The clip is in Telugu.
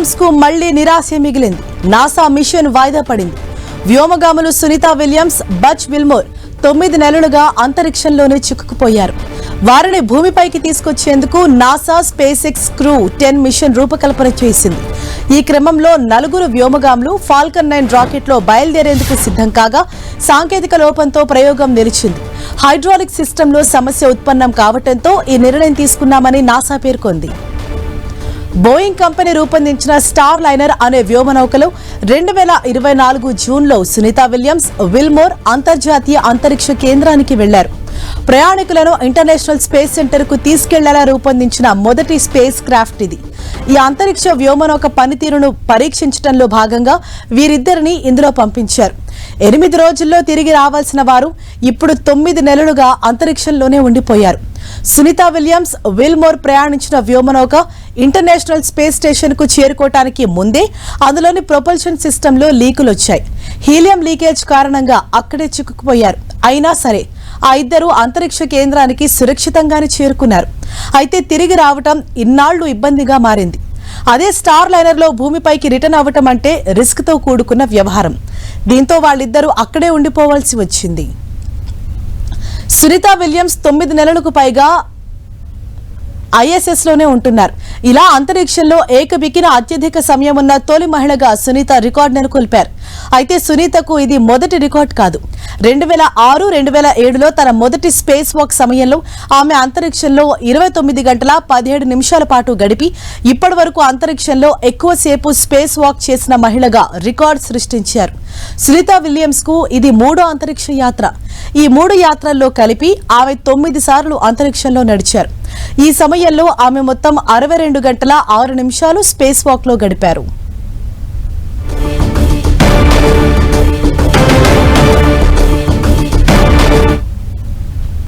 విలియమ్స్ కు మళ్లీ నిరాశ మిగిలింది. నాసా మిషన్ వాయిదా పడింది. వ్యోమగాములు సునీత విలియమ్స్, బజ్ విల్మోర్ 9 నెలలుగా అంతరిక్షంలోనే చిక్కుకుపోయారు. వారిని భూమిపైకి తీసుకొచ్చేందుకు NASA SpaceX crew 10 mission రూపకల్పన చేసింది. ఈ క్రమంలో 4 వ్యోమగాములు ఫాల్కన్ 9 రాకెట్లో బయలుదేరేందుకు సిద్ధం కాగా సాంకేతిక లోపంతో ప్రయోగం నిలిచింది. హైడ్రాలిక్ సిస్టంలో సమస్య ఉత్పన్నం కావడంతో ఈ నిర్ణయం తీసుకున్నామని నాసా పేర్కొంది. బోయింగ్ కంపెనీ రూపొందించిన స్టార్ లైనర్ అనే వ్యోమనౌకలో 2024 జూన్లో సునీత విలియమ్స్, విల్మోర్ అంతర్జాతీయ అంతరిక్ష కేంద్రానికి వెళ్లారు. ప్రయాణికులను ఇంటర్నేషనల్ స్పేస్ సెంటర్ కు తీసుకెళ్లేలా రూపొందించిన మొదటి స్పేస్ క్రాఫ్ట్ ఇది. ఈ అంతరిక్ష వ్యోమనౌక పనితీరును పరీక్షించడంలో భాగంగా వీరిద్దరిని ఇందులో పంపించారు. 8 రోజుల్లో తిరిగి రావాల్సిన వారు ఇప్పుడు 9 నెలలుగా అంతరిక్షంలోనే ఉండిపోయారు. సునీత విలియమ్స్, విల్మోర్ ప్రయాణించిన వ్యోమనౌక ఇంటర్నేషనల్ స్పేస్ స్టేషన్ కు చేరుకోవటానికి ముందే అందులోని ప్రొపల్షన్ సిస్టంలో లీకులు వచ్చాయి. హీలియం లీకేజ్ కారణంగా అక్కడే చిక్కుకుపోయారు. అయినా సరే ఆ ఇద్దరు అంతరిక్ష కేంద్రానికి సురక్షితంగానే చేరుకున్నారు. అయితే తిరిగి రావటం ఇన్నాళ్లు ఇబ్బందిగా మారింది. అదే స్టార్ లైనర్ లో భూమిపైకి రిటర్న్ అవ్వటం అంటే రిస్క్ తో కూడుకున్న వ్యవహారం. దీంతో వాళ్ళిద్దరూ అక్కడే ఉండిపోవాల్సి వచ్చింది. సునీత విలియమ్స్ 9 నెలలకు పైగా ISS లోనే ఉంటున్నారు. ఇలా అంతరిక్షంలో ఏకబిక్కిన అత్యధిక సమయం ఉన్న తొలి మహిళగా సునీత రికార్డు నెలకొల్పారు. అయితే సునీతకు ఇది మొదటి రికార్డు కాదు. 2006, 2007లో తన మొదటి స్పేస్ వాక్ సమయంలో ఆమె అంతరిక్షంలో 29 గంటల 17 నిమిషాల పాటు గడిపి ఇప్పటి వరకు అంతరిక్షంలో ఎక్కువసేపు స్పేస్ వాక్ చేసిన మహిళగా రికార్డు సృష్టించారు. సునీత విలియమ్స్ కు ఇది 3వ అంతరిక్ష యాత్ర. ఈ 3 యాత్రల్లో కలిపి ఆమె 9 సార్లు అంతరిక్షంలో నడిచారు. ఈ సమయంలో ఆమె మొత్తం 62 గంటల 6 నిమిషాలు స్పేస్ వాక్ లో గడిపారు.